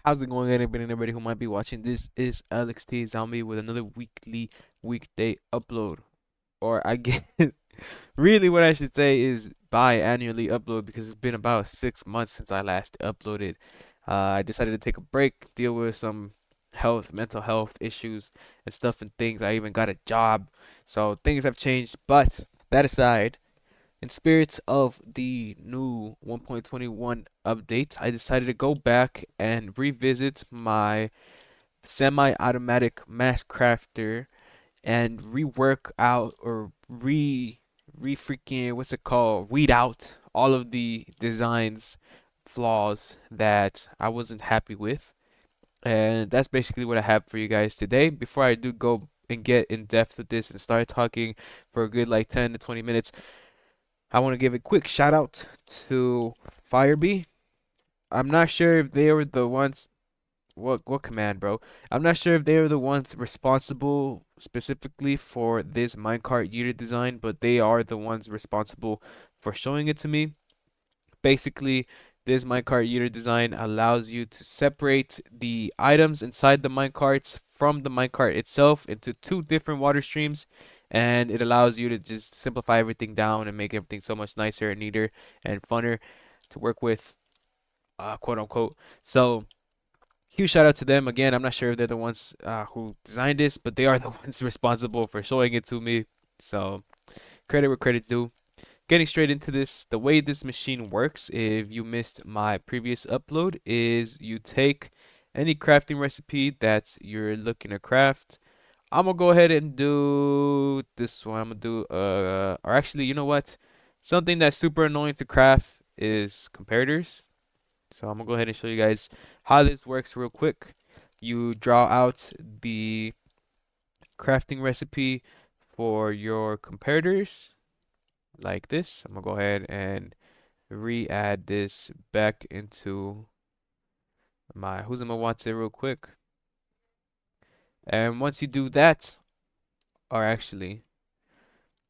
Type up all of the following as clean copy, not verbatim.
How's it going, anybody who might be watching? This is Alex T Zombie with another weekday upload. Or I guess really what I should say is biannually upload because it's been about 6 months since I last uploaded. I decided to take a break, deal with some mental health issues and stuff and things. I even got a job, so things have changed. But that aside, in spirits of the new 1.21 update, I decided to go back and revisit my semi-automatic mass crafter and rework out or re freaking what's it called? Weed out all of the designs flaws that I wasn't happy with. And that's basically what I have for you guys today. Before I do go and get in depth with this and start talking for a good like 10 to 20 minutes, I want to give a quick shout out to Firebee. I'm not sure if they were the ones. What command, bro? I'm not sure if they were the ones responsible specifically for this minecart user design, but they are the ones responsible for showing it to me. Basically, this minecart user design allows you to separate the items inside the minecarts from the minecart itself into two different water streams, and it allows you to just simplify everything down and make everything so much nicer and neater and funner to work with, quote unquote. So, huge shout out to them again. I'm not sure if they're the ones who designed this, but they are the ones responsible for showing it to me. So, credit where credit's due. Getting straight into this, the way this machine works, if you missed my previous upload, is you take any crafting recipe that you're looking to craft. I'm gonna go ahead and do this one. I'm gonna do or actually, you know what? Something that's super annoying to craft is comparators. So I'm gonna go ahead and show you guys how this works real quick. You draw out the crafting recipe for your comparators like this. I'm gonna go ahead and re-add this back into my who's gonna want it real quick. And once you do that, or actually,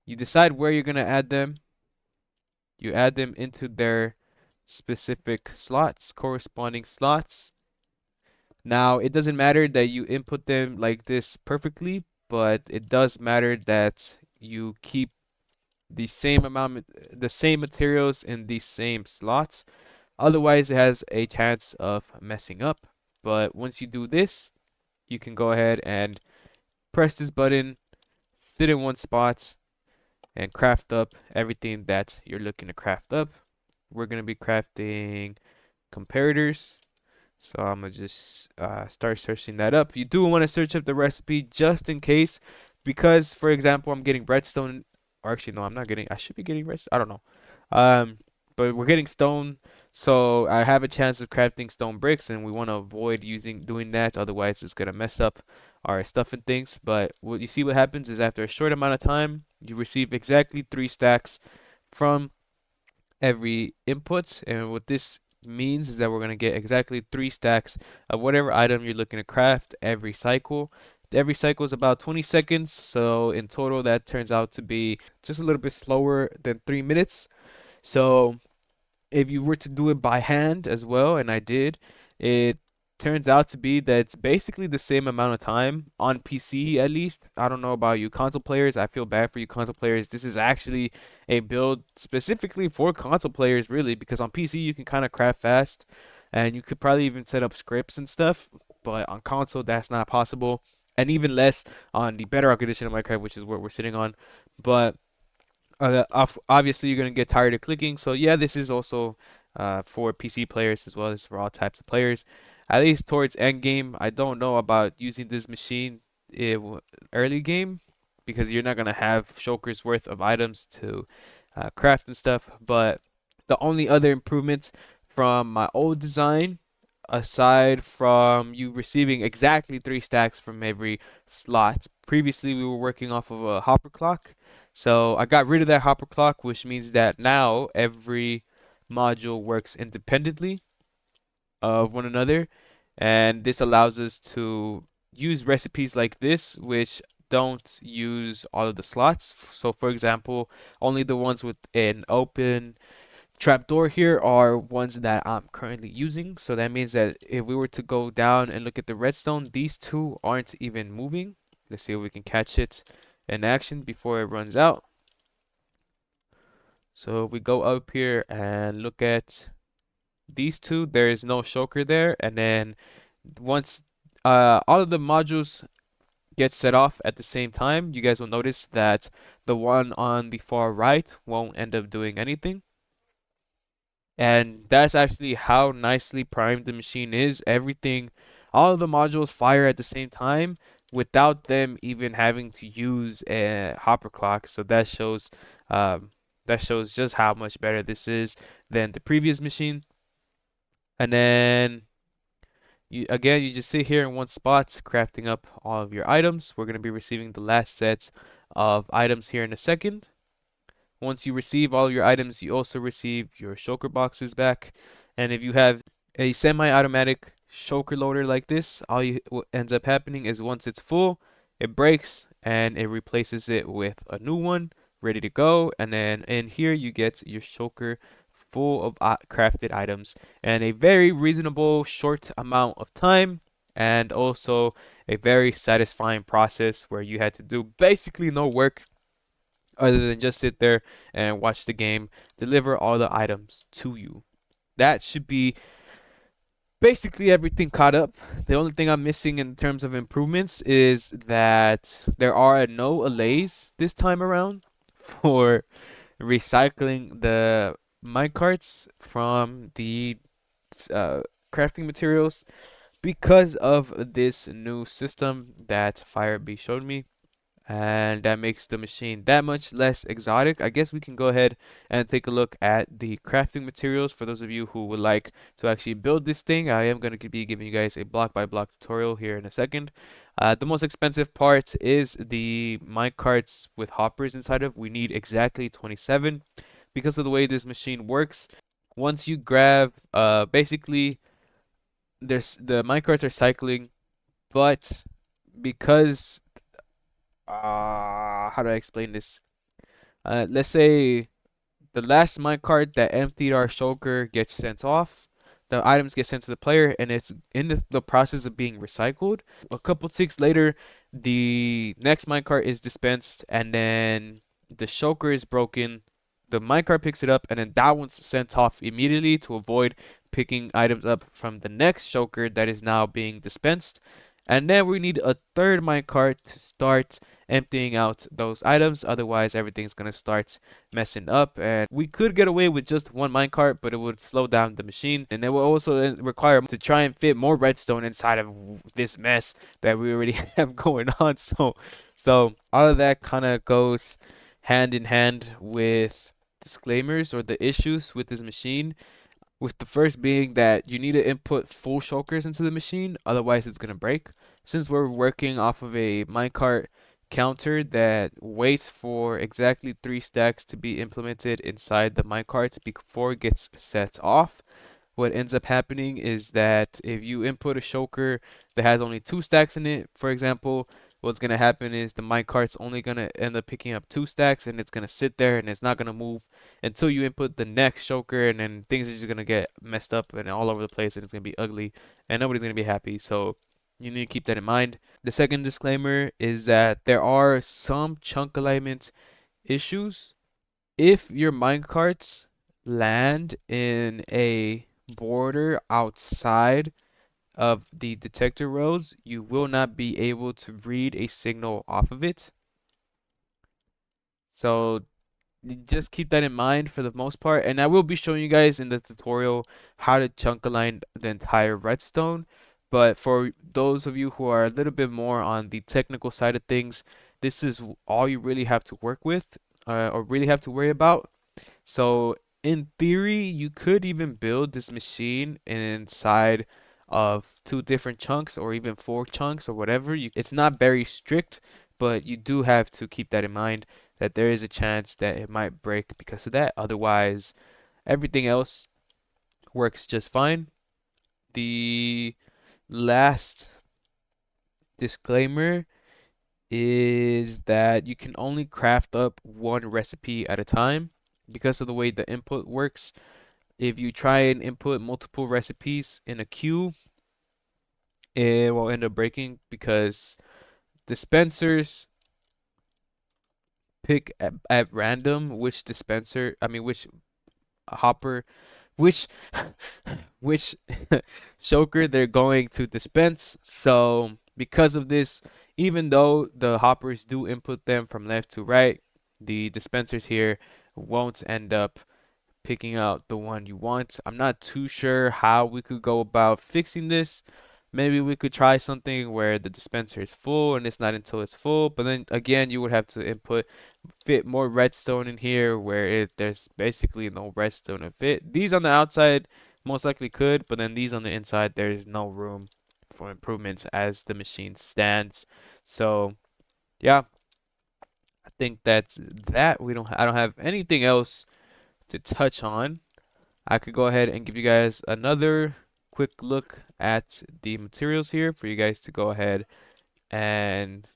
you decide where you're gonna add them. You add them into their specific slots, corresponding slots. Now, it doesn't matter that you input them like this perfectly, but it does matter that you keep the same materials in the same slots. Otherwise, it has a chance of messing up. But once you do this, you can go ahead and press this button, sit in one spot, and craft up everything that you're looking to craft up. We're going to be crafting comparators. So I'm gonna just start searching that up. You do want to search up the recipe just in case, because for example, I'm getting redstone, or actually no, I'm not getting. I should be getting redstone. I don't know. Um, but we're getting stone, so I have a chance of crafting stone bricks, and we want to avoid doing that. Otherwise, it's gonna mess up our stuff and things. But what you see what happens is after a short amount of time, you receive exactly 3 stacks from every input, and what this means is that we're going to get exactly 3 stacks of whatever item you're looking to craft every cycle. Every cycle is about 20 seconds, so in total that turns out to be just a little bit slower than 3 minutes. So if you were to do it by hand as well, and I did, it turns out to be that it's basically the same amount of time on PC at least. I don't know about you console players. I feel bad for you console players. This is actually a build specifically for console players, really, because on PC you can kind of craft fast and you could probably even set up scripts and stuff, but on console that's not possible. And even less on the Bedrock edition of Minecraft, which is what we're sitting on. But obviously you're gonna get tired of clicking. So yeah, this is also for PC players as well as for all types of players. At least towards end game, I don't know about using this machine early game because you're not gonna have shulkers worth of items to craft and stuff. But the only other improvements from my old design, aside from you receiving exactly 3 stacks from every slot, previously we were working off of a hopper clock. So I got rid of that hopper clock, which means that now every module works independently of one another. And this allows us to use recipes like this, which don't use all of the slots. So for example, only the ones with an open trapdoor here are ones that I'm currently using. So that means that if we were to go down and look at the redstone, these two aren't even moving. Let's see if we can catch it in action before it runs out. So we go up here and look at these two. There is no shulker there. And then once all of the modules get set off at the same time, you guys will notice that the one on the far right won't end up doing anything. And that's actually how nicely primed the machine is. Everything, all of the modules fire at the same time without them even having to use a hopper clock. So um, that shows just how much better this is than the previous machine. And then you just sit here in one spot, crafting up all of your items. We're gonna be receiving the last set of items here in a second. Once you receive all your items, you also receive your shulker boxes back. And if you have a semi-automatic shulker loader like this, what ends up happening is once it's full, it breaks and it replaces it with a new one ready to go. And then in here you get your shulker full of crafted items and a very reasonable short amount of time, and also a very satisfying process where you had to do basically no work other than just sit there and watch the game deliver all the items to you. That should be basically everything caught up. The only thing I'm missing in terms of improvements is that there are no allays this time around for recycling the minecarts from the uh, crafting materials because of this new system that Firebee showed me, and that makes the machine that much less exotic. I guess we can go ahead and take a look at the crafting materials for those of you who would like to actually build this thing. I am going to be giving you guys a block by block tutorial here in a second. The most expensive part is the minecarts with hoppers inside of. We need exactly 27 because of the way this machine works. Once you grab, basically, the minecarts are cycling, but because how do I explain this? Let's say the last minecart that emptied our shulker gets sent off. The items get sent to the player, and it's in the process of being recycled. A couple ticks later, the next minecart is dispensed, and then the shulker is broken. The minecart picks it up, and then that one's sent off immediately to avoid picking items up from the next shulker that is now being dispensed. And then we need a third minecart to start emptying out those items. Otherwise, everything's gonna start messing up. And we could get away with just one minecart, but it would slow down the machine, and it will also require to try and fit more redstone inside of this mess that we already have going on. So all of that kind of goes hand in hand with disclaimers or the issues with this machine, with the first being that you need to input full shulkers into the machine, otherwise it's going to break. Since we're working off of a minecart counter that waits for exactly 3 stacks to be implemented inside the minecart before it gets set off, what ends up happening is that if you input a shulker that has only 2 stacks in it, for example, what's gonna happen is the minecart's only gonna end up picking up 2 stacks, and it's gonna sit there and it's not gonna move until you input the next shulker, and then things are just gonna get messed up and all over the place, and it's gonna be ugly, and nobody's gonna be happy. So you need to keep that in mind. The second disclaimer is that there are some chunk alignment issues. If your minecarts land in a border outside of the detector rows, you will not be able to read a signal off of it. So just keep that in mind for the most part. And I will be showing you guys in the tutorial how to chunk align the entire redstone. But for those of you who are a little bit more on the technical side of things, this is all you really have to work with, or really have to worry about. So in theory, you could even build this machine inside of 2 different chunks or even 4 chunks or whatever. It's not very strict, but you do have to keep that in mind that there is a chance that it might break because of that. Otherwise, everything else works just fine. The last disclaimer is that you can only craft up one recipe at a time because of the way the input works. if you try and input multiple recipes in a queue, it will end up breaking because dispensers pick at random which dispenser, I mean, which hopper, which which choker they're going to dispense. So because of this, even though the hoppers do input them from left to right, the dispensers here won't end up picking out the one you want. I'm not too sure how we could go about fixing this. Maybe we could try something where the dispenser is full and it's not until it's full, but then again, you would have to input fit more redstone in here where there's basically no redstone to fit. These on the outside most likely could, but then these on the inside, there's no room for improvements as the machine stands. So yeah, I think that's that. I don't have anything else to touch on. I could go ahead and give you guys another quick look at the materials here for you guys to go ahead and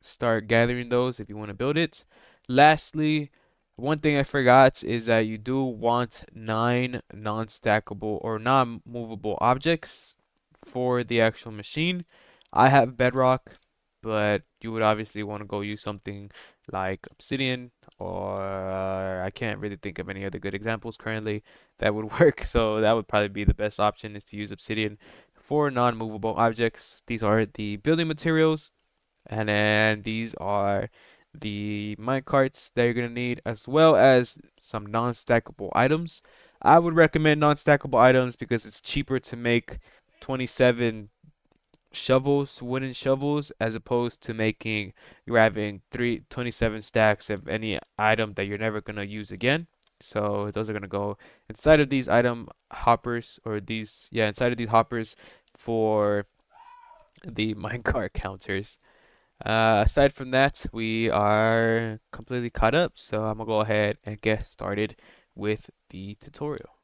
start gathering those if you want to build it. Lastly, one thing I forgot is that you do want 9 non-stackable or non-movable objects for the actual machine. I have Bedrock, but you would obviously want to go use something like Obsidian, or I can't really think of any other good examples currently that would work. So that would probably be the best option, is to use Obsidian for non-movable objects. These are the building materials. And then these are the minecarts that you're going to need, as well as some non-stackable items. I would recommend non-stackable items because it's cheaper to make 27 shovels, wooden shovels, as opposed to grabbing 27 stacks of any item that you're never going to use again. So those are going to go inside of these item hoppers, or these, yeah, inside of these hoppers for the minecart counters. Aside from that, we are completely caught up, so I'm gonna go ahead and get started with the tutorial.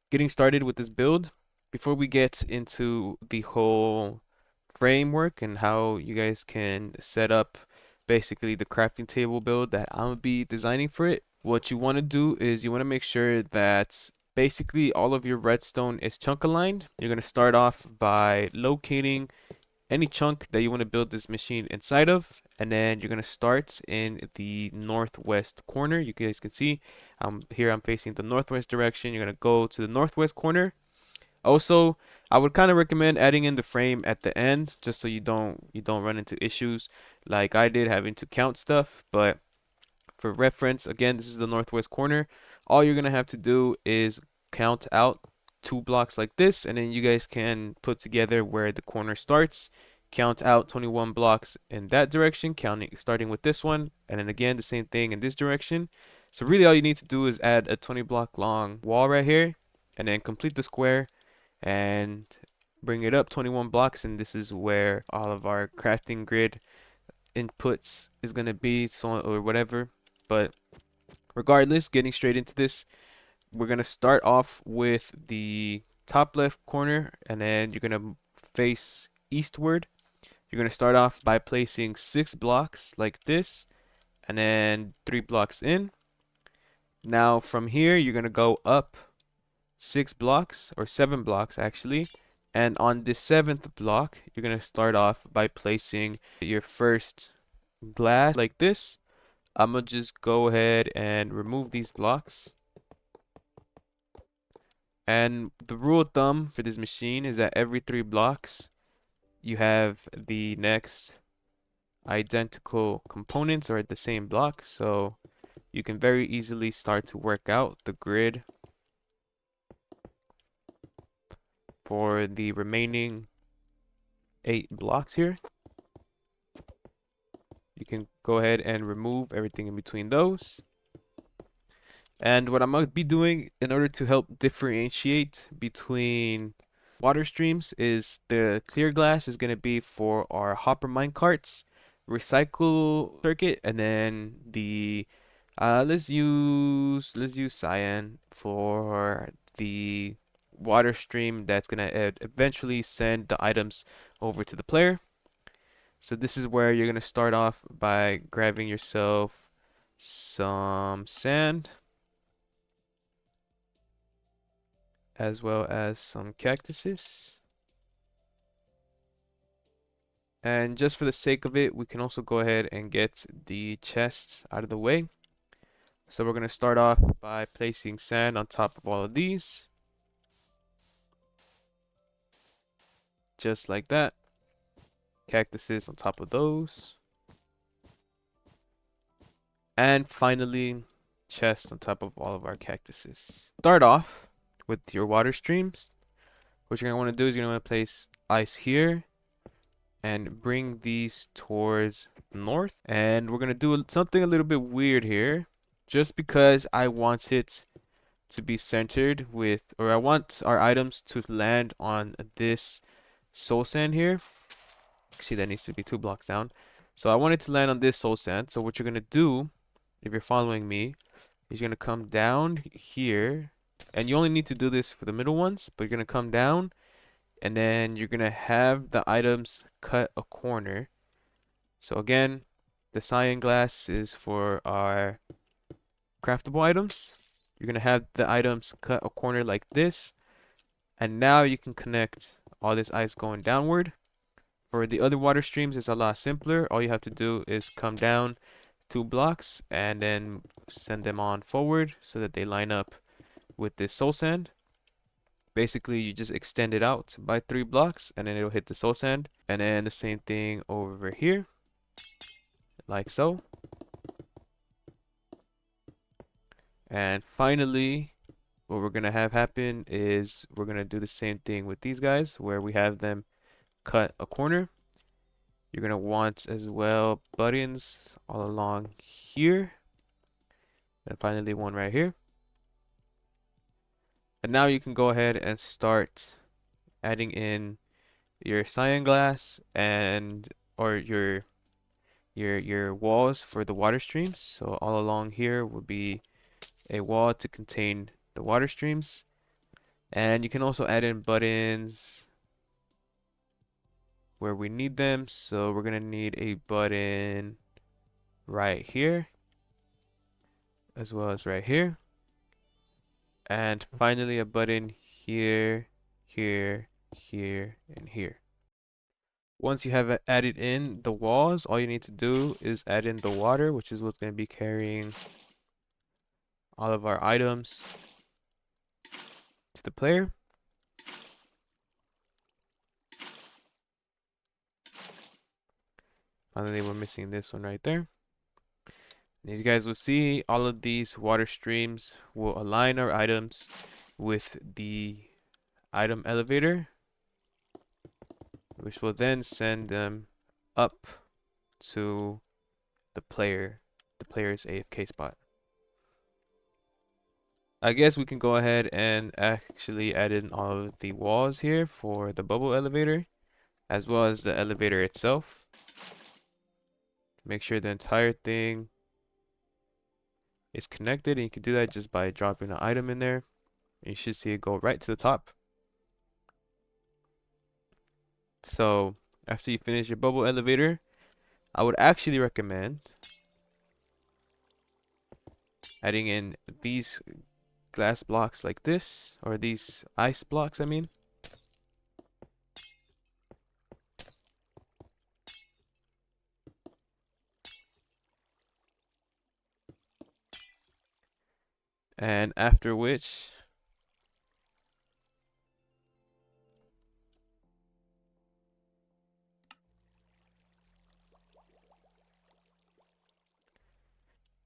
Getting started with this build, before we get into the whole framework and how you guys can set up basically the crafting table build that I'm gonna be designing for it, what you want to do is you want to make sure that basically all of your redstone is chunk aligned. You're gonna start off by locating any chunk that you want to build this machine inside of, and then you're going to start in the northwest corner. You guys can see here I'm facing the northwest direction. You're going to go to the northwest corner. Also, I would kind of recommend adding in the frame at the end, just so you don't run into issues like I did having to count stuff. But for reference, again, this is the northwest corner. All you're gonna have to do is count out 2 blocks like this, and then you guys can put together where the corner starts. Count out 21 blocks in that direction, starting with this one, and then again the same thing in this direction. So really all you need to do is add a 20 block long wall right here, and then complete the square and bring it up 21 blocks, and this is where all of our crafting grid inputs is gonna be, so or whatever. But regardless, getting straight into this, we're gonna start off with the top left corner, and then you're gonna face eastward. You're gonna start off by placing 6 blocks like this, and then 3 blocks in. Now from here, you're gonna go up 6 blocks, or 7 blocks actually. And on the 7th block, you're gonna start off by placing your first glass like this. I'm gonna just go ahead and remove these blocks. And the rule of thumb for this machine is that every 3 blocks, you have the next identical components or at the same block. So you can very easily start to work out the grid for the remaining 8 blocks here. You can go ahead and remove everything in between those. And what I'm going to be doing in order to help differentiate between water streams is the clear glass is going to be for our hopper minecarts, recycle circuit, and then the let's use cyan for the water stream that's going to eventually send the items over to the player. So this is where you're going to start off by grabbing yourself some sand. as well as some cactuses. And just for the sake of it, we can also go ahead and get the chests out of the way. So we're going to start off by placing sand on top of all of these. Just like that. Cactuses on top of those. And finally, chests on top of all of our cactuses. Start off with your water streams. What you're going to want to do is you're going to want to place ice here and bring these towards north. And we're going to do something a little bit weird here. Just because I want it to be centered with, or I want our items to land on this soul sand here. See, that needs to be 2 blocks down. So I want it to land on this soul sand. So what you're going to do, if you're following me, is you're going to come down here. And you only need to do this for the middle ones, but you're going to come down. And then you're going to have the items cut a corner. So again, the cyan glass is for our craftable items. You're going to have the items cut a corner like this. And now you can connect all this ice going downward. For the other water streams, it's a lot simpler. All you have to do is come down 2 blocks and then send them on forward so that they line up with this soul sand. Basically, you just extend it out by 3 blocks and then it'll hit the soul sand. And then the same thing over here, like so. And finally, what we're going to have happen is we're going to do the same thing with these guys where we have them cut a corner. You're going to want as well buttons all along here. And finally one right here. And now you can go ahead and start adding in your cyan glass and or your walls for the water streams. So all along here will be a wall to contain the water streams. And you can also add in buttons where we need them. So we're gonna need a button right here as well as right here. And finally a button here, here, here, and here. Once you have added in the walls, all you need to do is add in the water, which is what's going to be carrying all of our items to the player. Finally, we're missing this one right there. As you guys will see, all of these water streams will align our items with the item elevator, which will then send them up to the player's AFK spot. I guess we can go ahead and actually add in all of the walls here for the bubble elevator, as well as the elevator itself. Make sure the entire thing is connected, and you can do that just by dropping an item in there. And you should see it go right to the top. So after you finish your bubble elevator, I would actually recommend adding in these glass blocks like this, or these ice blocks, I mean. And after which,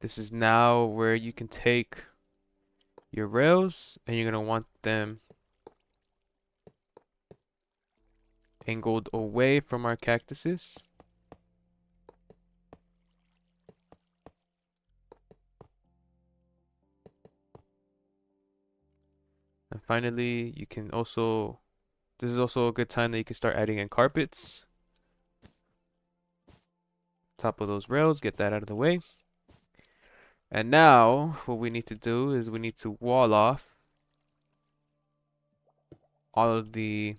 this is now where you can take your rails and you're going to want them angled away from our cactuses. And finally, you can also, this is also a good time that you can start adding in carpets. Top of those rails, get that out of the way. And now what we need to do is we need to wall off all of the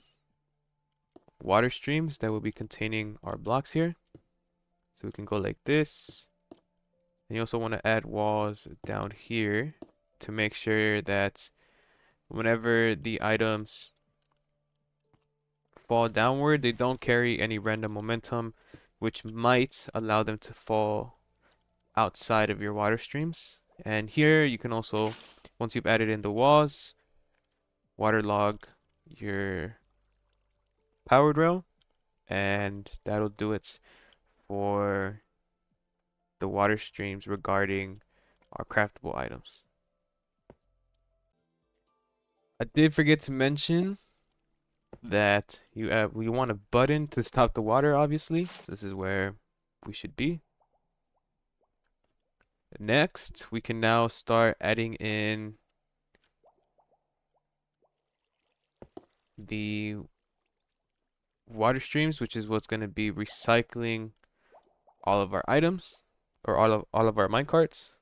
water streams that will be containing our blocks here. So we can go like this. And you also want to add walls down here to make sure that whenever the items fall downward, they don't carry any random momentum, which might allow them to fall outside of your water streams. And here you can also, once you've added in the walls, waterlog your power rail, and that'll do it for the water streams regarding our craftable items. I did forget to mention that we want a button to stop the water, obviously. This is where we should be. Next, we can now start adding in the water streams, which is what's going to be recycling all of our items or all of our minecarts.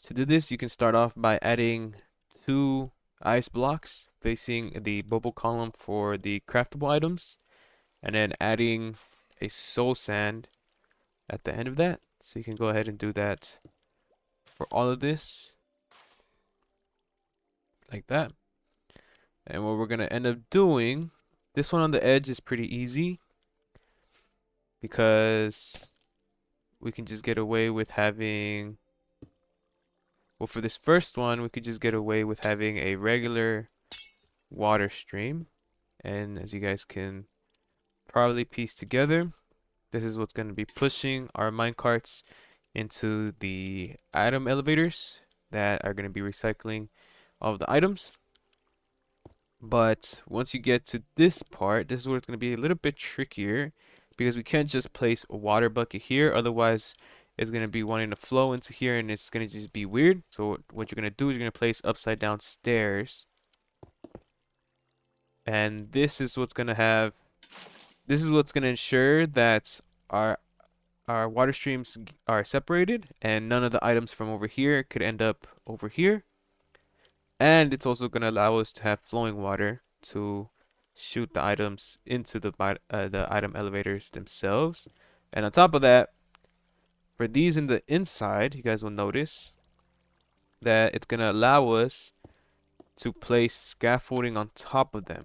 To do this, you can start off by adding 2 ice blocks facing the bubble column for the craftable items, and then adding a soul sand at the end of that. So you can go ahead and do that for all of this, like that. And what we're gonna end up doing, this one on the edge is pretty easy because we can just get away with having, well, for this first one, we could just get away with having a regular water stream. And as you guys can probably piece together, this is what's going to be pushing our minecarts into the item elevators that are going to be recycling all of the items. But once you get to this part, this is where it's going to be a little bit trickier because we can't just place a water bucket here. Otherwise, it's going to be wanting to flow into here and it's going to just be weird. So what you're going to do is you're going to place upside down stairs. And this is what's going to ensure that our water streams are separated and none of the items from over here could end up over here. And it's also going to allow us to have flowing water to shoot the items into the item elevators themselves. And on top of that, for these in the inside, you guys will notice that it's going to allow us to place scaffolding on top of them.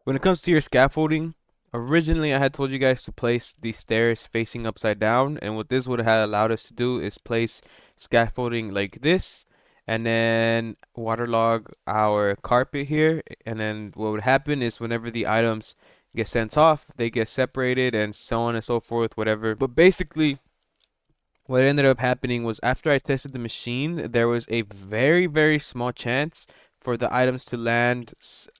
When it comes to your scaffolding, originally I had told you guys to place these stairs facing upside down, and what this would have allowed us to do is place scaffolding like this, and then waterlog our carpet here, and then what would happen is whenever the items get sent off, they get separated and so on and so forth, whatever. But basically, what ended up happening was after I tested the machine, there was a very, very small chance for the items to land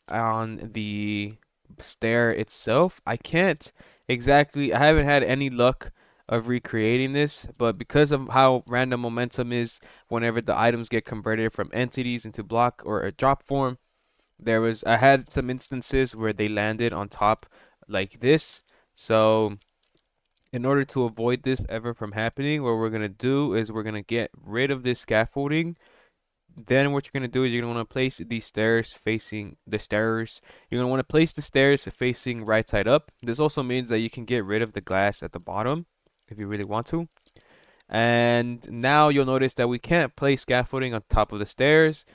on the stair itself. I can't exactly, I haven't had any luck of recreating this, but because of how random momentum is whenever the items get converted from entities into block or a drop form, I had some instances where they landed on top like this. So in order to avoid this ever from happening, what we're going to do is we're going to get rid of this scaffolding. Then what you're going to do is you're going to want to place these stairs facing the stairs. You're going to want to place the stairs facing right side up. This also means that you can get rid of the glass at the bottom if you really want to. And now you'll notice that we can't place scaffolding on top of the stairs,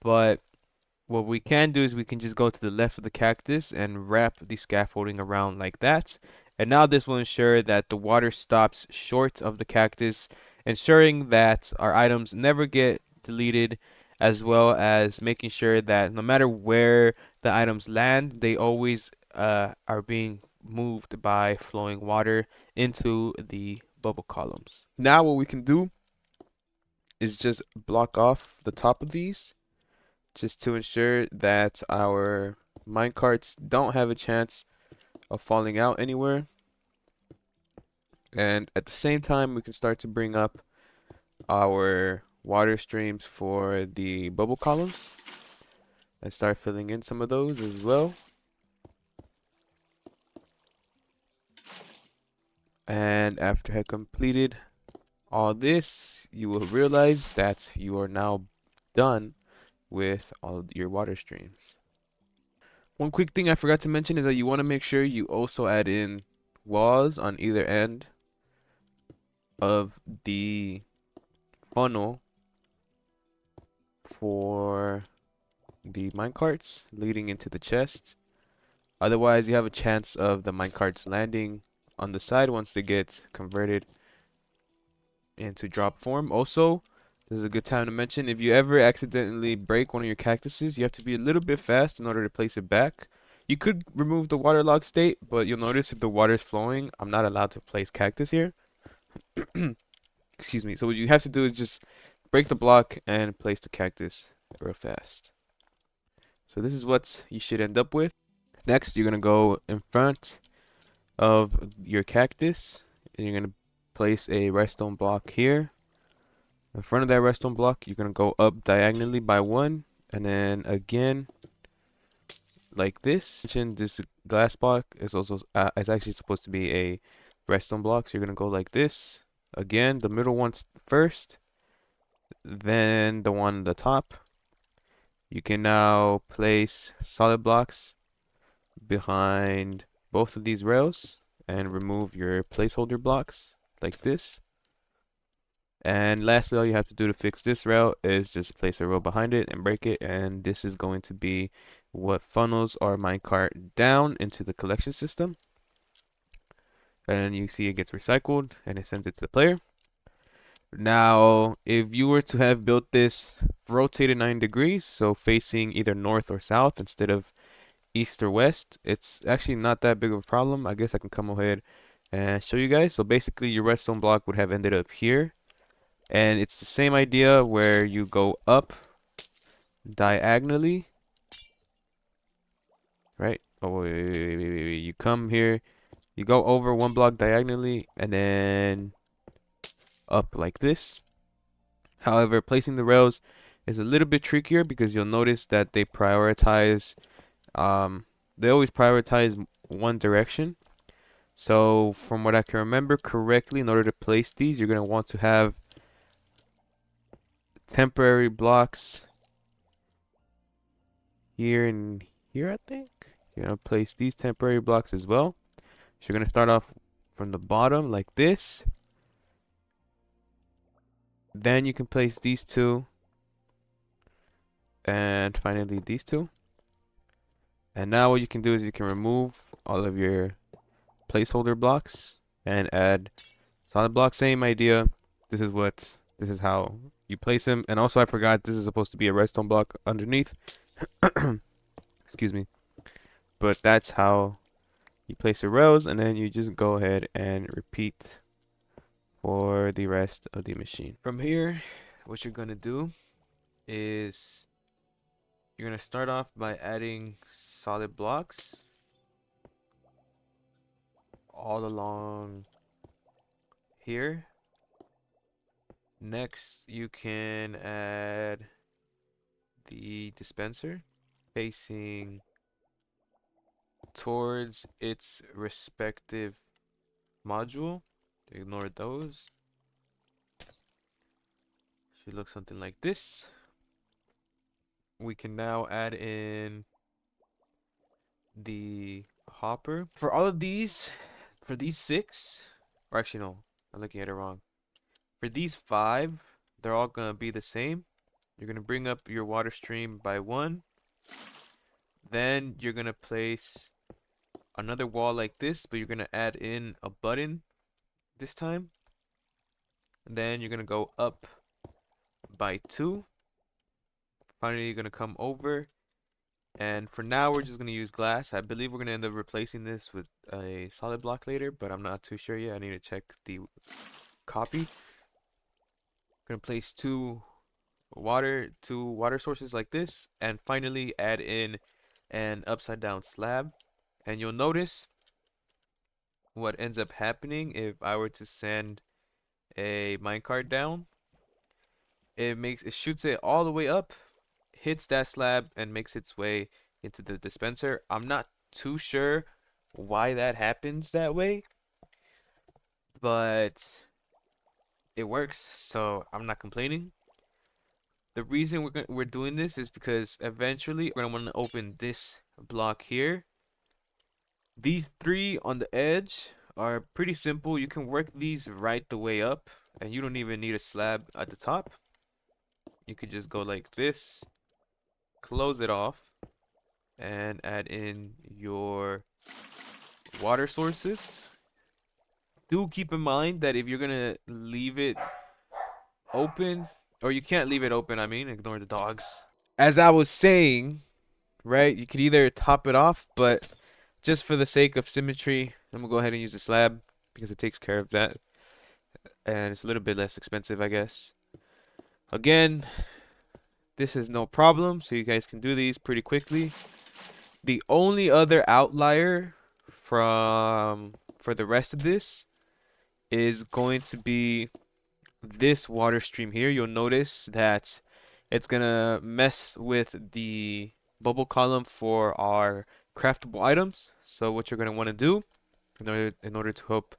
but what we can do is we can just go to the left of the cactus and wrap the scaffolding around like that. And now this will ensure that the water stops short of the cactus, ensuring that our items never get deleted, as well as making sure that no matter where the items land, they always are being moved by flowing water into the bubble columns. Now what we can do is just block off the top of these just to ensure that our minecarts don't have a chance of falling out anywhere. And at the same time, we can start to bring up our water streams for the bubble columns and start filling in some of those as well. And after I have completed all this, you will realize that you are now done with all your water streams. One quick thing I forgot to mention is that you want to make sure you also add in walls on either end of the funnel for the minecarts leading into the chest. Otherwise, you have a chance of the minecarts landing on the side once they get converted into drop form. Also, this is a good time to mention, if you ever accidentally break one of your cactuses, you have to be a little bit fast in order to place it back. You could remove the waterlogged state, but you'll notice if the water is flowing, I'm not allowed to place cactus here. Excuse me. So what you have to do is just break the block and place the cactus real fast. So this is what you should end up with. Next, you're gonna go in front of your cactus and you're gonna place a redstone block here. In front of that redstone block, you're gonna go up diagonally by one, and then again like this. This glass block is also is actually supposed to be a redstone block, so you're gonna go like this. Again, the middle one's first, then the one on the top. You can now place solid blocks behind both of these rails and remove your placeholder blocks like this. And lastly, all you have to do to fix this rail is just place a rail behind it and break it, and this is going to be what funnels our minecart down into the collection system. And you see it gets recycled and it sends it to the player. Now, if you were to have built this rotated 9 degrees, so facing either north or south instead of east or west, it's actually not that big of a problem. I guess I can come ahead and show you guys. So basically, your redstone block would have ended up here. And it's the same idea where you go up diagonally, right? Oh, wait. You come here, you go over one block diagonally, and then up like this. However, placing the rails is a little bit trickier because you'll notice that they prioritize, they always prioritize one direction. So from what I can remember correctly, in order to place these, you're going to want to have temporary blocks here and here, I think. You're going to place these temporary blocks as well. So you're going to start off from the bottom like this. Then you can place these two. And finally these two. And now what you can do is you can remove all of your placeholder blocks and add solid blocks. Same idea. This is how you place them. And also I forgot this is supposed to be a redstone block underneath. Excuse me. But that's how you place the rails, and then you just go ahead and repeat for the rest of the machine. From here, what you're gonna do is you're gonna start off by adding solid blocks all along here. Next, you can add the dispenser facing towards its respective module. Ignore those. Should look something like this. We can now add in the hopper. For all of these, for these 6, or actually no, I'm looking at it wrong. For these 5, they're all gonna be the same. You're gonna bring up your water stream by 1. Then you're gonna place another wall like this, but you're gonna add in a button this time. And then you're gonna go up by 2. Finally, you're gonna come over. And for now, we're just gonna use glass. I believe we're gonna end up replacing this with a solid block later, but I'm not too sure yet. I need to check the copy. Gonna place two water sources like this, and finally add in an upside down slab. And you'll notice what ends up happening if I were to send a minecart down. It shoots it all the way up, hits that slab, and makes its way into the dispenser. I'm not too sure why that happens that way, but it works, so I'm not complaining. The reason we're doing this is because eventually we're gonna want to open this block here. These 3 on the edge are pretty simple. You can work these right the way up, and you don't even need a slab at the top. You could just go like this, close it off and add in your water sources. Do keep in mind that if you're gonna leave it open, or you can't leave it open, I mean, ignore the dogs. As I was saying, right, you could either top it off, but just for the sake of symmetry, I'm gonna go ahead and use a slab because it takes care of that, and it's a little bit less expensive, I guess. Again, this is no problem, so you guys can do these pretty quickly. The only other outlier for the rest of this is going to be this water stream here. You'll notice that it's gonna mess with the bubble column for our craftable items. So what you're gonna want to do in order to help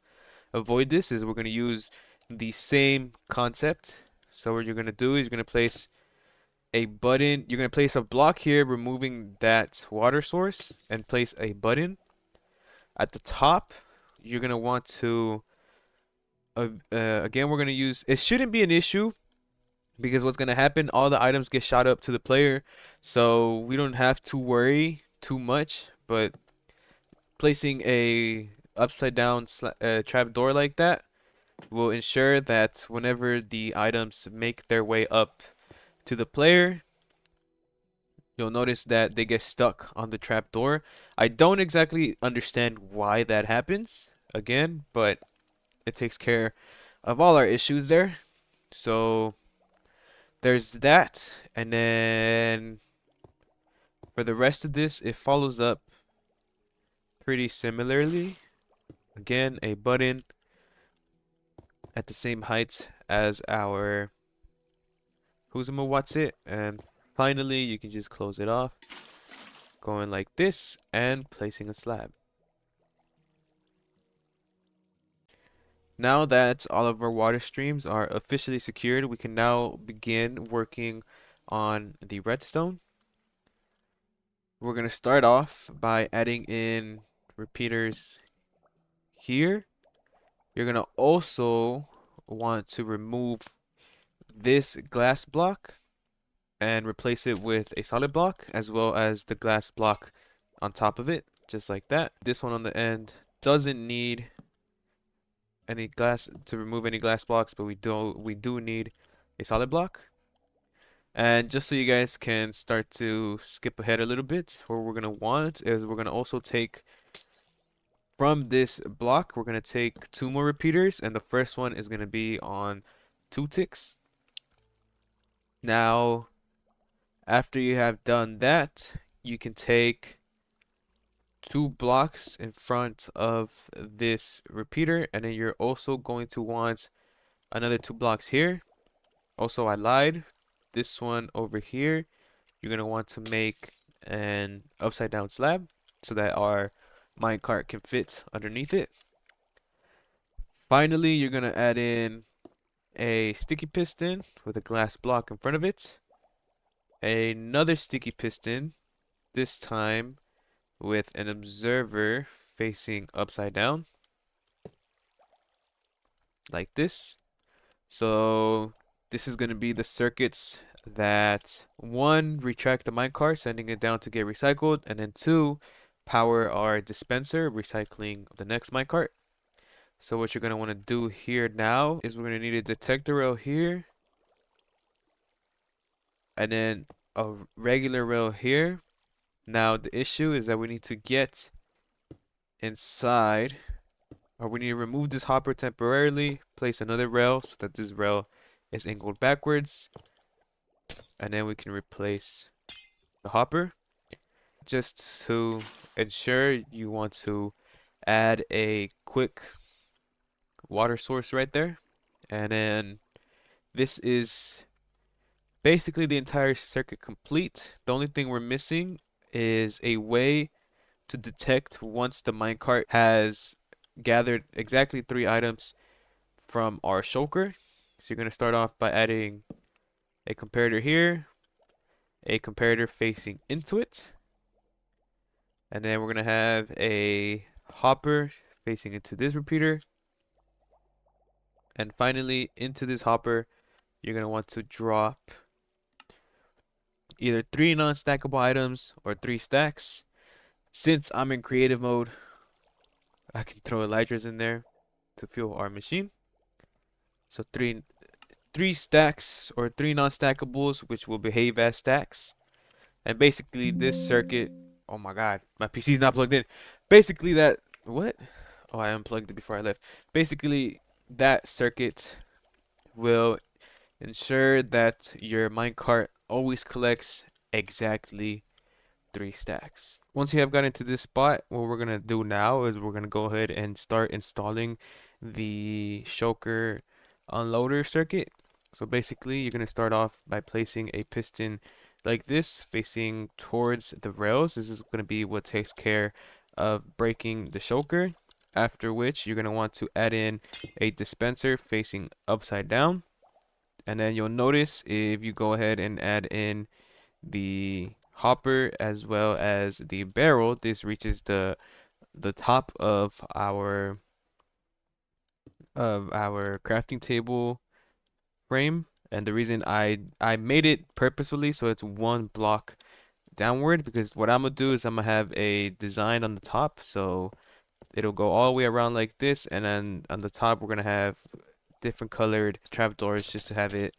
avoid this is we're gonna use the same concept. So what you're gonna do is you're gonna place a button. You're gonna place a block here, removing that water source, and place a button at the top. You're gonna want to again, we're gonna use. It shouldn't be an issue because what's gonna happen? All the items get shot up to the player, so we don't have to worry too much. But placing a upside down trap door like that will ensure that whenever the items make their way up to the player, you'll notice that they get stuck on the trap door. I don't exactly understand why that happens again, but it takes care of all our issues there. So there's that. And then for the rest of this, it follows up pretty similarly. Again, a button at the same height as our Huzuma What's It. And finally, you can just close it off, going like this and placing a slab. Now that all of our water streams are officially secured, we can now begin working on the redstone. We're going to start off by adding in repeaters here. You're going to also want to remove this glass block and replace it with a solid block, as well as the glass block on top of it, just like that. This one on the end doesn't need any glass to remove any glass blocks, but we do need a solid block. And just so you guys can start to skip ahead a little bit, what we're gonna want is we're gonna also take from this block, we're gonna take 2 more repeaters, and the first one is gonna be on 2 ticks. Now, after you have done that, you can take 2 blocks in front of this repeater, and then you're also going to want another 2 blocks here. Also, I lied. This one over here, you're going to want to make an upside down slab so that our minecart can fit underneath it. Finally, you're going to add in a sticky piston with a glass block in front of it. Another sticky piston, this time with an observer facing upside down, like this. So this is going to be the circuits that 1, retract the minecart, sending it down to get recycled, and then 2, power our dispenser, recycling the next minecart. So what you're going to want to do here now is we're going to need a detector rail here, and then a regular rail here. Now the issue is that we need to get inside, or we need to remove this hopper temporarily, place another rail so that this rail is angled backwards, and then we can replace the hopper. Just to ensure, you want to add a quick water source right there, and then this is basically the entire circuit complete. The only thing we're missing is a way to detect once the minecart has gathered exactly 3 items from our shulker. So you're going to start off by adding a comparator here, a comparator facing into it, and then we're going to have a hopper facing into this repeater, and finally into this hopper you're going to want to drop either 3 non-stackable items or 3 stacks. Since I'm in creative mode, I can throw elytras in there to fuel our machine. So three stacks or 3 non-stackables, which will behave as stacks. And basically this circuit, oh my god, my PC's not plugged in. Basically that, what? Oh, I unplugged it before I left. Basically that circuit will ensure that your minecart always collects exactly 3 stacks. Once you have gotten to this spot, what we're gonna do now is we're gonna go ahead and start installing the shulker unloader circuit. So basically, you're gonna start off by placing a piston like this facing towards the rails. This is gonna be what takes care of breaking the shulker. After which, you're gonna want to add in a dispenser facing upside down. And then you'll notice if you go ahead and add in the hopper as well as the barrel, this reaches the top of our crafting table frame. And the reason I made it purposefully so it's 1 block downward, because what I'm gonna do is I'm gonna have a design on the top, so it'll go all the way around like this, and then on the top we're gonna have different colored trapdoors just to have it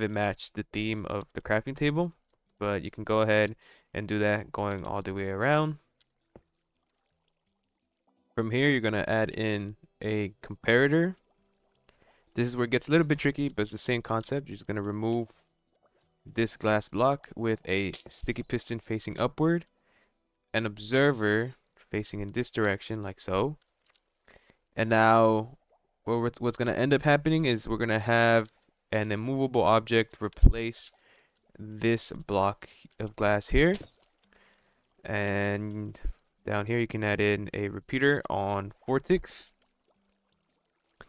match the theme of the crafting table. But you can go ahead and do that going all the way around. From here, you're going to add in a comparator. This is where it gets a little bit tricky, but it's the same concept. You're just going to remove this glass block with a sticky piston facing upward, an observer facing in this direction like so. And now what's going to end up happening is we're going to have an immovable object replace this block of glass here, and down here you can add in a repeater on 4 ticks.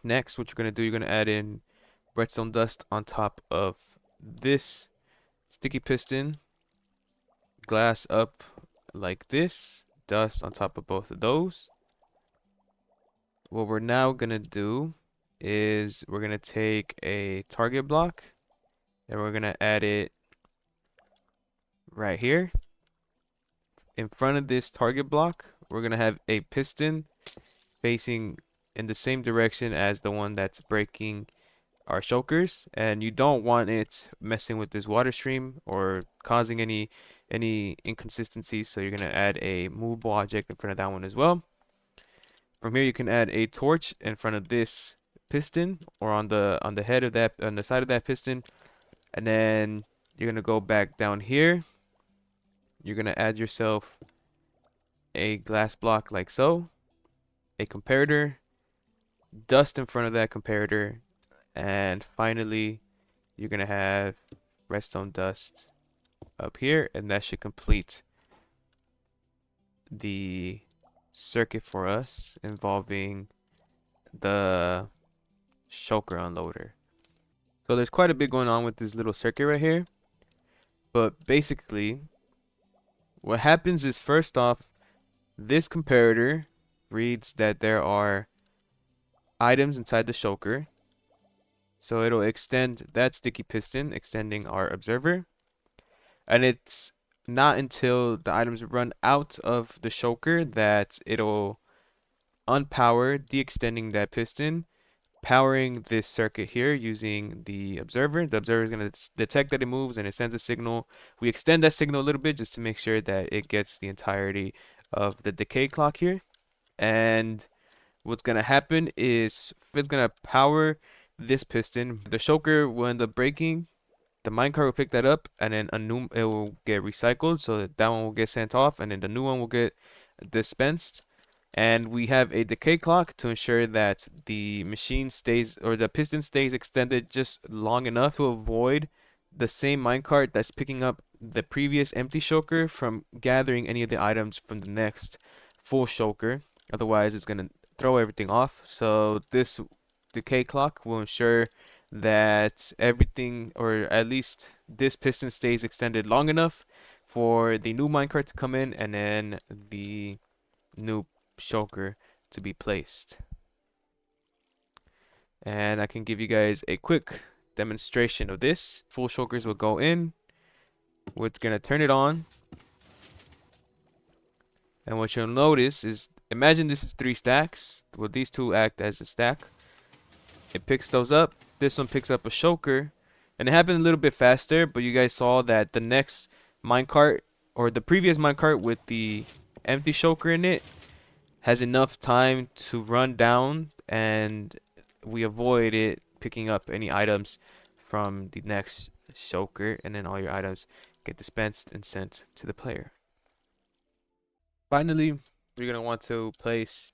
Next, what you're going to do, you're going to add in redstone dust on top of this sticky piston, glass up like this, dust on top of both of those. What we're now going to do is we're going to take a target block and we're going to add it right here. In front of this target block, we're going to have a piston facing in the same direction as the one that's breaking our shulkers, and you don't want it messing with this water stream or causing any inconsistencies, so you're going to add a movable object in front of that one as well. From here you can add a torch in front of this piston, or on the head of that, on the side of that piston, and then you're going to go back down here. You're going to add yourself a glass block like so, a comparator, dust in front of that comparator, and finally you're going to have redstone dust up here, and that should complete the circuit for us involving the shulker unloader. So there's quite a bit going on with this little circuit right here, but basically what happens is, first off, this comparator reads that there are items inside the shulker, so it'll extend that sticky piston, extending our observer. And it's not until the items run out of the shulker that it'll unpower, de-extending that piston, powering this circuit here using the observer. The observer is going to detect that it moves and it sends a signal. We extend that signal a little bit just to make sure that it gets the entirety of the decay clock here. And what's going to happen is it's going to power this piston. The shulker will end up breaking. The minecart will pick that up, and then it will get recycled, so that one will get sent off, and then the new one will get dispensed. And we have a decay clock to ensure that the machine stays, or the piston stays extended just long enough to avoid the same minecart that's picking up the previous empty shulker from gathering any of the items from the next full shulker. Otherwise, it's going to throw everything off. So this decay clock will ensure that everything, or at least this piston, stays extended long enough for the new minecart to come in and then the new shulker to be placed. And I can give you guys a quick demonstration of this. Full shulkers will go in. We're gonna turn it on, and what you'll notice is, imagine this is 3 stacks. Well, these two act as a stack. It picks those up. This one picks up a shulker, and it happened a little bit faster. But you guys saw that the next minecart, or the previous minecart with the empty shulker in it, has enough time to run down, and we avoid it picking up any items from the next shulker, and then all your items get dispensed and sent to the player. Finally, you're gonna want to place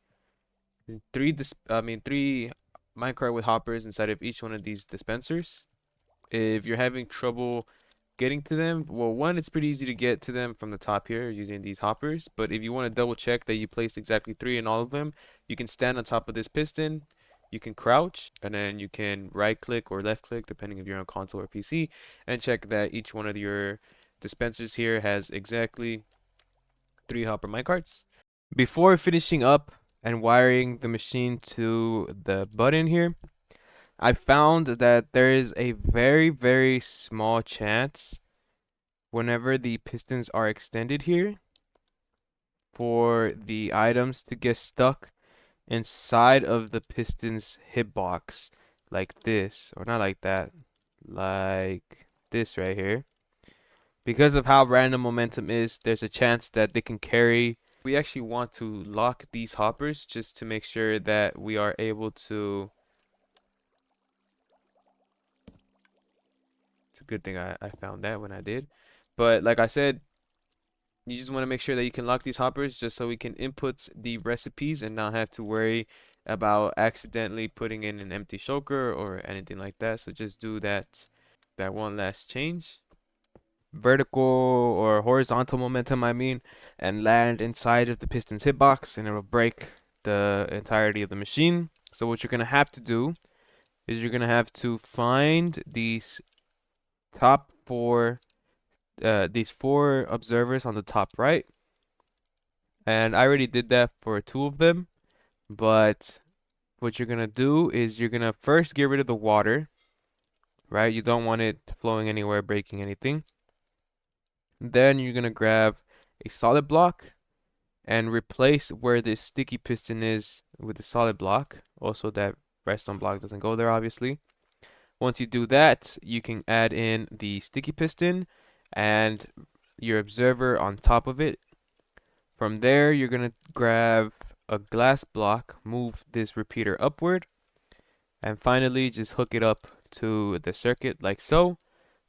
three minecart with hoppers inside of each one of these dispensers. If you're having trouble getting to them, well, one, it's pretty easy to get to them from the top here using these hoppers. But if you want to double check that you placed exactly 3 in all of them, you can stand on top of this piston, you can crouch, and then you can right click or left click depending if you're on console or PC, and check that each one of your dispensers here has exactly 3 hopper minecarts. Before finishing up and wiring the machine to the button here, I found that there is a very, very small chance whenever the pistons are extended here for the items to get stuck inside of the piston's hitbox, like this, or not like that, like this right here. Because of how random momentum is, there's a chance that they can carry. We actually want to lock these hoppers just to make sure that we are able to. It's a good thing I found that when I did. But like I said, you just want to make sure that you can lock these hoppers just so we can input the recipes and not have to worry about accidentally putting in an empty shulker or anything like that. So just do that one last change. Vertical or horizontal momentum, I mean, and land inside of the piston's hitbox, and it will break the entirety of the machine. So what you're gonna have to do is you're gonna have to find these top four, these 4 observers on the top right, and I already did that for 2 of them. But what you're gonna do is you're gonna first get rid of the water, right? You don't want it flowing anywhere, breaking anything. Then you're gonna grab a solid block and replace where this sticky piston is with the solid block. Also, that redstone block doesn't go there, obviously. Once you do that, you can add in the sticky piston and your observer on top of it. From there, you're gonna grab a glass block, move this repeater upward, and finally just hook it up to the circuit like so.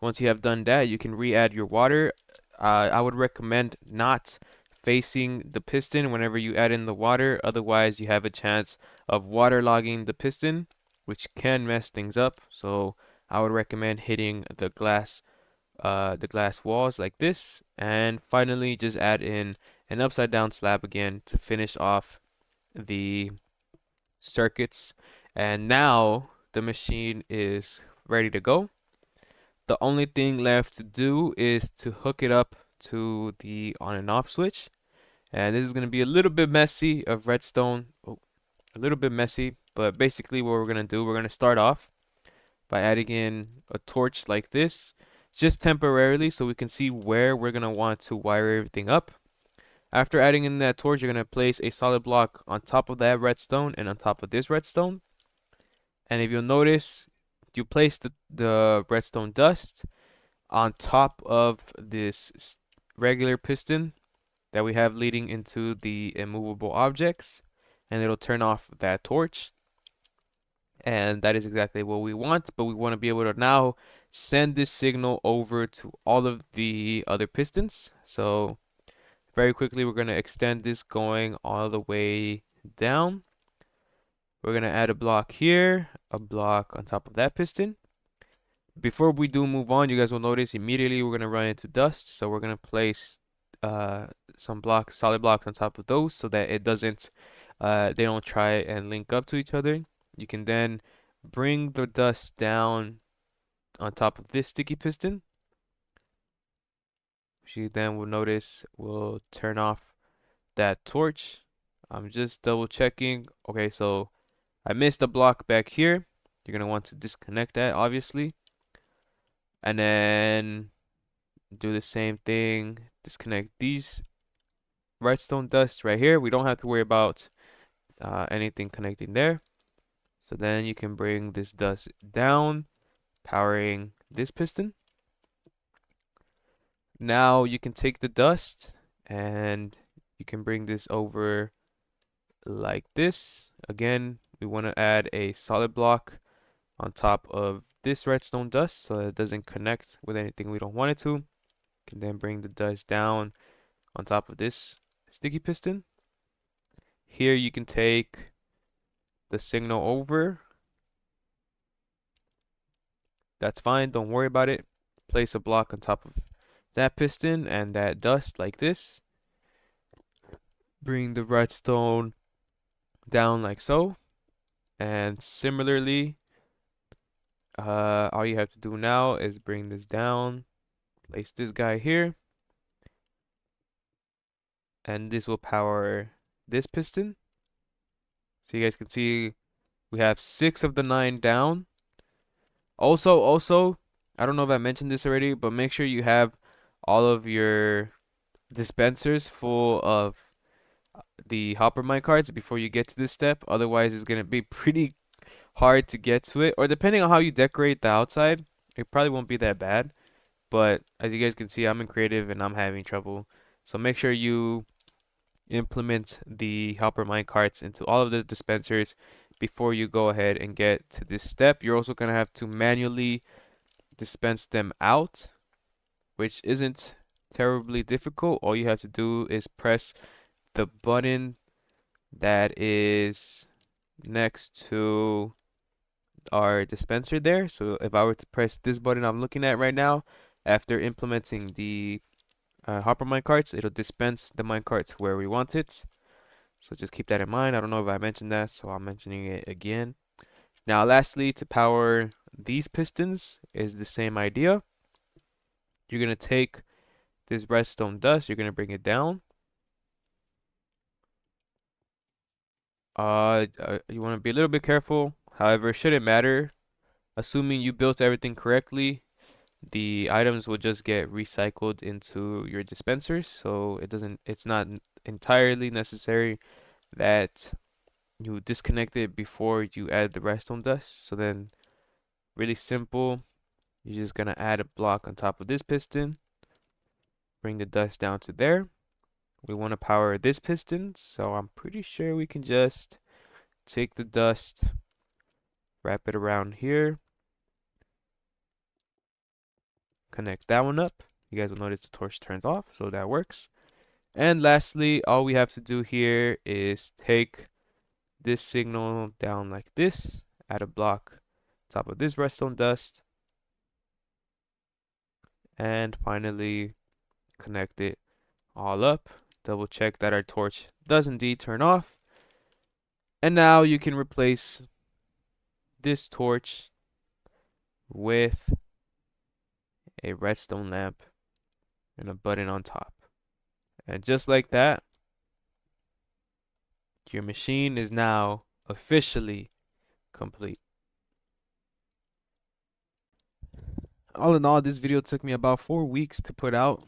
Once you have done that, you can re-add your water. I would recommend not facing the piston whenever you add in the water, otherwise you have a chance of waterlogging the piston, which can mess things up. So I would recommend hitting the glass walls like this, and finally just add in an upside down slab again to finish off the circuits. And now the machine is ready to go. The only thing left to do is to hook it up to the on and off switch. And this is going to be a little bit messy of redstone. Oh, a little bit messy, but basically what we're going to do, we're going to start off by adding in a torch like this, just temporarily so we can see where we're going to want to wire everything up. After adding in that torch, you're going to place a solid block on top of that redstone and on top of this redstone. And if you'll notice, you place the redstone dust on top of this regular piston that we have leading into the immovable objects, and it'll turn off that torch. And that is exactly what we want, but we want to be able to now send this signal over to all of the other pistons. So very quickly, we're going to extend this going all the way down. We're going to add a block here, a block on top of that piston. Before we do move on, you guys will notice immediately we're going to run into dust. So we're going to place some blocks, solid blocks on top of those so that it doesn't, they don't try and link up to each other. You can then bring the dust down on top of this sticky piston, which you then will notice will turn off that torch. I'm just double checking. Okay, so I missed a block back here. You're going to want to disconnect that, obviously. And then do the same thing. Disconnect these redstone dust right here. We don't have to worry about anything connecting there. So then you can bring this dust down, powering this piston. Now you can take the dust and you can bring this over like this. Again, we want to add a solid block on top of this redstone dust so that it doesn't connect with anything we don't want it to. Can then bring the dust down on top of this sticky piston. Here you can take the signal over. That's fine, don't worry about it. Place a block on top of that piston and that dust like this. Bring the redstone down like so. And similarly, all you have to do now is bring this down, place this guy here, and this will power this piston. So you guys can see we have 6 of the 9 down. Also, I don't know if I mentioned this already, but make sure you have all of your dispensers full of the hopper minecarts before you get to this step. Otherwise, it's gonna be pretty hard to get to it. Or depending on how you decorate the outside, it probably won't be that bad. But as you guys can see, I'm in creative and I'm having trouble. So make sure you implement the helper minecarts into all of the dispensers before you go ahead and get to this step. You're also gonna have to manually dispense them out, which isn't terribly difficult. All you have to do is press the button that is next to our dispenser there. So if I were to press this button I'm looking at right now, after implementing the hopper minecarts, it'll dispense the minecarts where we want it. So just keep that in mind. I don't know if I mentioned that, so I'm mentioning it again. Now, lastly, to power these pistons is the same idea. You're going to take this redstone dust, you're going to bring it down. You want to be a little bit careful. However, it shouldn't matter. Assuming you built everything correctly, the items will just get recycled into your dispensers. So it's not entirely necessary that you disconnect it before you add the redstone dust. So then really simple. You're just gonna add a block on top of this piston, bring the dust down to there. We want to power this piston, so I'm pretty sure we can just take the dust, wrap it around here, connect that one up. You guys will notice the torch turns off, so that works. And lastly, all we have to do here is take this signal down like this, add a block on top of this redstone dust, and finally connect it all up. Double check that our torch does indeed turn off. And now you can replace this torch with a redstone lamp and a button on top. And just like that, your machine is now officially complete. All in all, this video took me about 4 weeks to put out.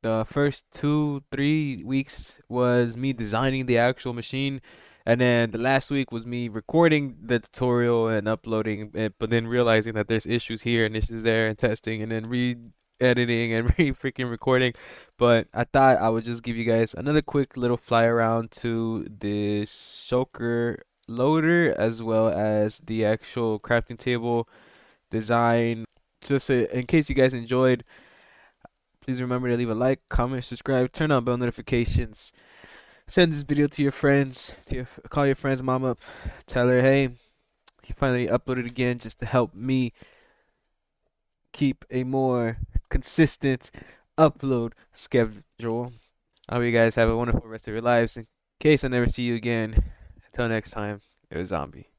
The first 2, 3 weeks was me designing the actual machine, and then the last week was me recording the tutorial and uploading it, but then realizing that there's issues here and issues there and testing and then re-editing and re-freaking recording. But I thought I would just give you guys another quick little fly around to this shulker loader as well as the actual crafting table design. Just in case you guys enjoyed, please remember to leave a like, comment, subscribe, turn on bell notifications. Send this video to your friends. Call your friend's mom up. Tell her, hey, he finally uploaded again just to help me keep a more consistent upload schedule. I hope you guys have a wonderful rest of your lives. In case I never see you again, until next time, it was Zombie.